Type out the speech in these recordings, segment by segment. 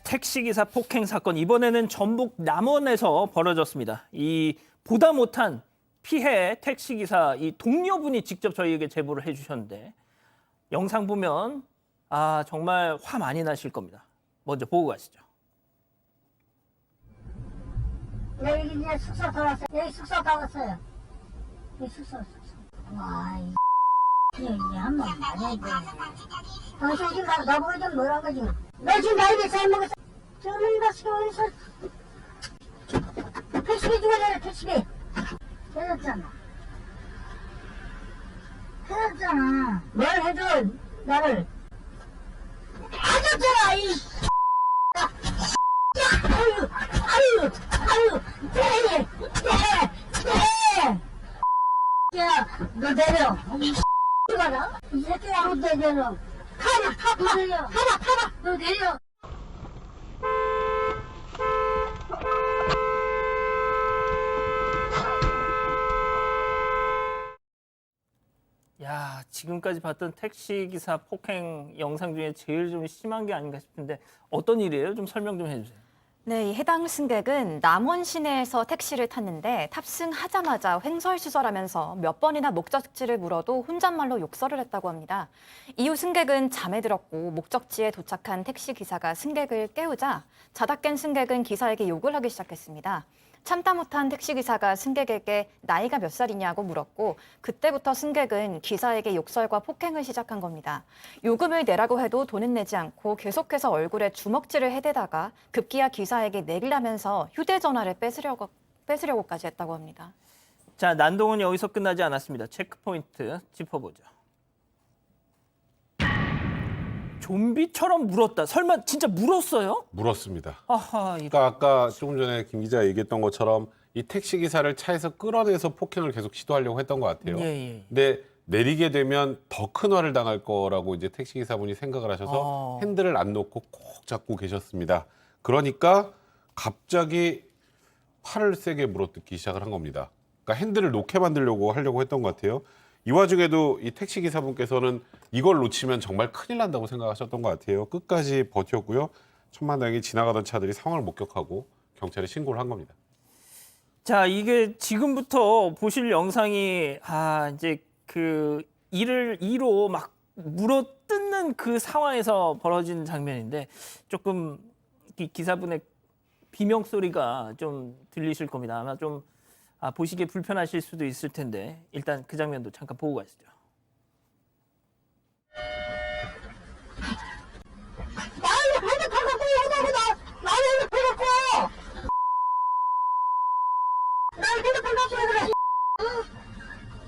택시기사 폭행 사건, 이번에는 전북 남원에서 벌어졌습니다. 이 보다 못한 피해 택시기사 이 동료분이 직접 저희에게 제보를 해주셨는데, 영상 보면 정말 화 많이 나실 겁니다. 먼저 보고 가시죠. 여기 이제 숙소 돌았어요. 여기 숙소 가봤어요. 여기 숙소. 와, 이게 한번 맞아야 돼. 당신 지금 나보고 좀 뭐란 거지? 너 지금 나이게 잘 먹었어? 저는 거 세월에서 택시비 주고잖아, 택시비. 해줬잖아. 뭘 해줘, 나를. 해줬잖아, 이 아유, 네. 야, 너 내려. 가라. 이 새끼야, 너 내려. 타봐. 너 내려. 야, 지금까지 봤던 택시기사 폭행 영상 중에 제일 좀 심한 게 아닌가 싶은데, 어떤 일이에요? 좀 설명 좀 해주세요. 네, 이 해당 승객은 남원 시내에서 택시를 탔는데 탑승하자마자 횡설수설하면서 몇 번이나 목적지를 물어도 혼잣말로 욕설을 했다고 합니다. 이후 승객은 잠에 들었고 목적지에 도착한 택시기사가 승객을 깨우자 자다 깬 승객은 기사에게 욕을 하기 시작했습니다. 참다 못한 택시기사가 승객에게 나이가 몇 살이냐고 물었고 그때부터 승객은 기사에게 욕설과 폭행을 시작한 겁니다. 요금을 내라고 해도 돈은 내지 않고 계속해서 얼굴에 주먹질을 해대다가 급기야 기사에게 내리라면서 휴대전화를 뺏으려고까지 했다고 합니다. 자, 난동은 여기서 끝나지 않았습니다. 체크포인트 짚어보죠. 좀비처럼 물었다. 설마 진짜 물었어요? 물었습니다. 아하, 그러니까 아까 조금 전에 김 기자 얘기했던 것처럼 이 택시 기사를 차에서 끌어내서 폭행을 계속 시도하려고 했던 것 같아요. 예. 근데 내리게 되면 더 큰 화를 당할 거라고 이제 택시 기사분이 생각을 하셔서 핸들을 안 놓고 꼭 잡고 계셨습니다. 그러니까 갑자기 팔을 세게 물어뜯기 시작을 한 겁니다. 그러니까 핸들을 놓게 하려고 했던 것 같아요. 이 와중에도 이 택시 기사분께서는 이걸 놓치면 정말 큰일 난다고 생각하셨던 것 같아요. 끝까지 버텼고요. 천만다행히 지나가던 차들이 상황을 목격하고 경찰에 신고를 한 겁니다. 자, 이게 지금부터 보실 영상이 이제 그 이로 막 물어뜯는 그 상황에서 벌어진 장면인데, 조금 기사분의 비명 소리가 좀 들리실 겁니다. 아마 좀 보시기에 불편하실 수도 있을 텐데, 일단 그 장면도 잠깐 보고 가시죠.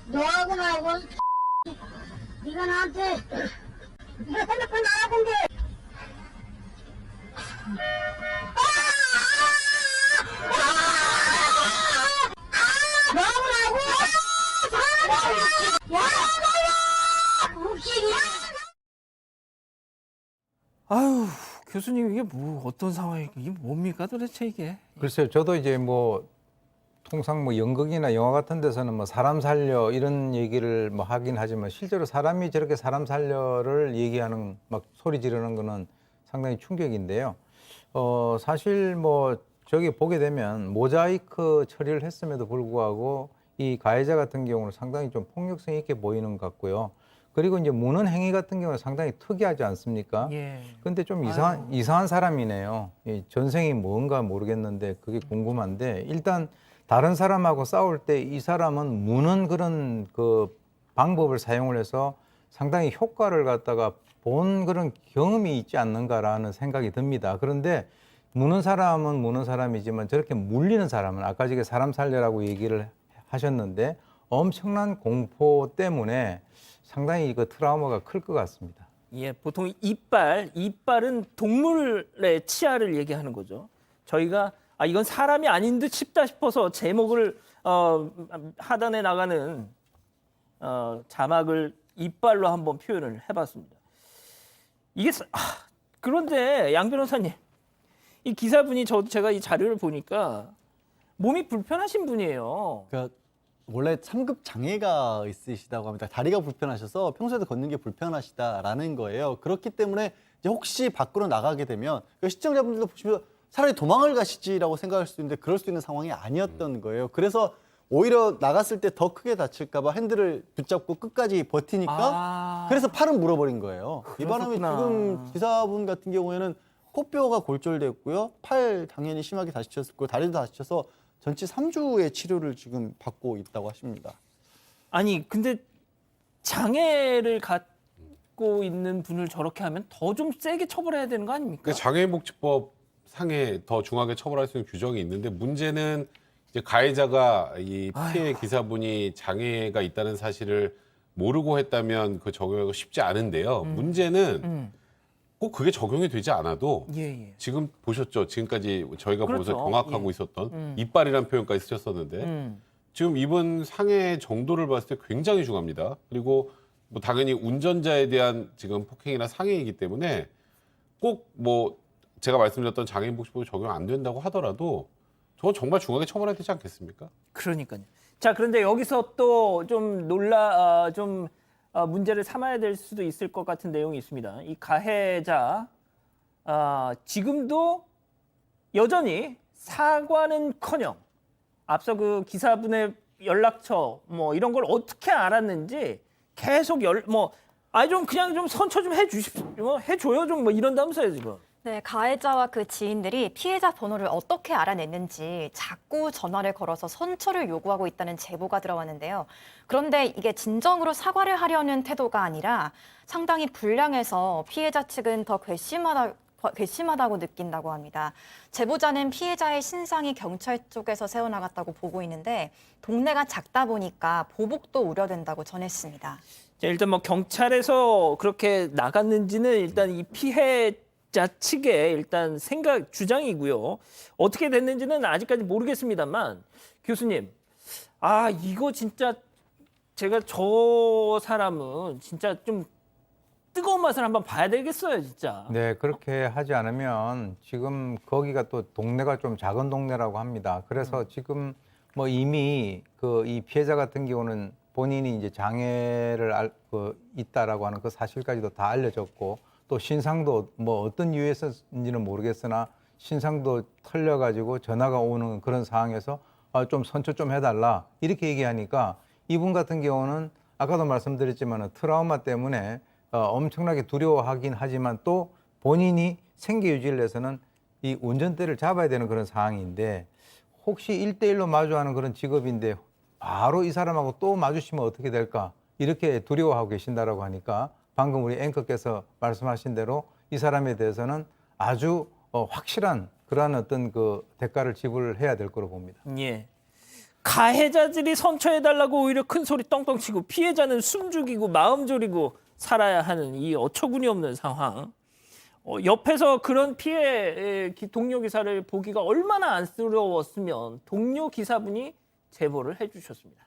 너하고 나하고 네가 나한테 네가 핸드폰 나라본데 너하고 나하고 야 묵식이야. 아유, 교수님, 이게 뭐 어떤 상황이 이게 뭡니까 도대체 이게? 글쎄요, 저도 이제 통상 연극이나 영화 같은 데서는 사람 살려 이런 얘기를 하긴 하지만 실제로 사람이 저렇게 사람 살려를 얘기하는 막 소리 지르는 거는 상당히 충격인데요. 사실 저기 보게 되면 모자이크 처리를 했음에도 불구하고 이 가해자 같은 경우는 상당히 좀 폭력성 있게 보이는 것 같고요. 그리고 이제 무는 행위 같은 경우는 상당히 특이하지 않습니까? 예. 근데 좀 이상한 사람이네요. 이 전생이 뭔가 모르겠는데 그게 궁금한데, 일단 다른 사람하고 싸울 때 이 사람은 무는 그런 그 방법을 사용을 해서 상당히 효과를 갖다가 본 그런 경험이 있지 않는가라는 생각이 듭니다. 그런데 무는 사람은 무는 사람이지만 저렇게 물리는 사람은 아까 저게 사람 살려라고 얘기를 하셨는데 엄청난 공포 때문에 상당히 그 트라우마가 클 것 같습니다. 예, 보통 이빨은 동물의 치아를 얘기하는 거죠. 저희가 이건 사람이 아닌 듯 싶다 싶어서 제목을 하단에 나가는 자막을 이빨로 한번 표현을 해봤습니다. 이게 그런데 양 변호사님, 이 기사분이 제가 이 자료를 보니까 몸이 불편하신 분이에요. 그러니까 원래 참급 장애가 있으시다고 합니다. 다리가 불편하셔서 평소에도 걷는 게 불편하시다라는 거예요. 그렇기 때문에 이제 혹시 밖으로 나가게 되면 시청자분들도 보시면 차라리 도망을 가시지라고 생각할 수 있는데 그럴 수 있는 상황이 아니었던 거예요. 그래서 오히려 나갔을 때 더 크게 다칠까 봐 핸들을 붙잡고 끝까지 버티니까 그래서 팔은 물어버린 거예요. 이 바람에 그렇구나. 지금 기사분 같은 경우에는 코뼈가 골절됐고요. 팔 당연히 심하게 다치셨고 다리도 다치셔서 전치 3주의 치료를 지금 받고 있다고 하십니다. 아니 근데 장애를 갖고 있는 분을 저렇게 하면 더 좀 세게 처벌해야 되는 거 아닙니까? 그 장애인복지법 상에 더 중하게 처벌할 수 있는 규정이 있는데 문제는 이제 가해자가 이 피해 기사분이 장애가 있다는 사실을 모르고 했다면 그 적용하기가 쉽지 않은데요. 문제는 꼭 그게 적용이 되지 않아도 예. 지금 보셨죠? 지금까지 저희가 보면서 그렇죠. 경악하고 예. 있었던 이빨이라는 표현까지 쓰셨었는데 지금 이번 상해 정도를 봤을 때 굉장히 중합니다. 그리고 뭐 당연히 운전자에 대한 지금 폭행이나 상해이기 때문에 꼭 뭐 제가 말씀드렸던 장애인복지법이 적용 안 된다고 하더라도 저건 정말 중하게 처벌해야 되지 않겠습니까? 그러니까요. 자, 그런데 여기서 또 좀 문제를 삼아야 될 수도 있을 것 같은 내용이 있습니다. 이 가해자 지금도 여전히 사과는커녕 앞서 그 기사분의 연락처 뭐 이런 걸 어떻게 알았는지 계속 좀 그냥 좀 선처 좀 해주십시오, 해줘요 좀 뭐 이런다면서요 지금. 네, 가해자와 그 지인들이 피해자 번호를 어떻게 알아냈는지 자꾸 전화를 걸어서 선처를 요구하고 있다는 제보가 들어왔는데요. 그런데 이게 진정으로 사과를 하려는 태도가 아니라 상당히 불량해서 피해자 측은 더 괘씸하다고 느낀다고 합니다. 제보자는 피해자의 신상이 경찰 쪽에서 새어나갔다고 보고 있는데 동네가 작다 보니까 보복도 우려된다고 전했습니다. 자, 일단 뭐 경찰에서 그렇게 나갔는지는 일단 이 피해자 측의 일단 주장이고요. 어떻게 됐는지는 아직까지 모르겠습니다만 교수님, 이거 진짜 제가 저 사람은 진짜 좀 뜨거운 맛을 한번 봐야 되겠어요, 진짜. 네, 그렇게 하지 않으면 지금 거기가 또 동네가 좀 작은 동네라고 합니다. 그래서 지금 뭐 이미 이 피해자 같은 경우는 본인이 이제 장애를 있다라고 하는 그 사실까지도 다 알려졌고 또 신상도 뭐 어떤 이유에서인지는 모르겠으나 신상도 털려가지고 전화가 오는 그런 상황에서 좀 선처 좀 해달라 이렇게 얘기하니까 이분 같은 경우는 아까도 말씀드렸지만 트라우마 때문에 엄청나게 두려워하긴 하지만 또 본인이 생계 유지를 위해서는 이 운전대를 잡아야 되는 그런 상황인데 혹시 1대1로 마주하는 그런 직업인데 바로 이 사람하고 또 마주치면 어떻게 될까 이렇게 두려워하고 계신다라고 하니까 방금 우리 앵커께서 말씀하신 대로 이 사람에 대해서는 아주 확실한 그러한 어떤 그 대가를 지불해야 될 거로 봅니다. 예. 가해자들이 선처해달라고 오히려 큰 소리 떵떵 치고 피해자는 숨죽이고 마음 졸이고 살아야 하는 이 어처구니 없는 상황. 옆에서 그런 피해 동료 기사를 보기가 얼마나 안쓰러웠으면 동료 기사분이 제보를 해주셨습니다.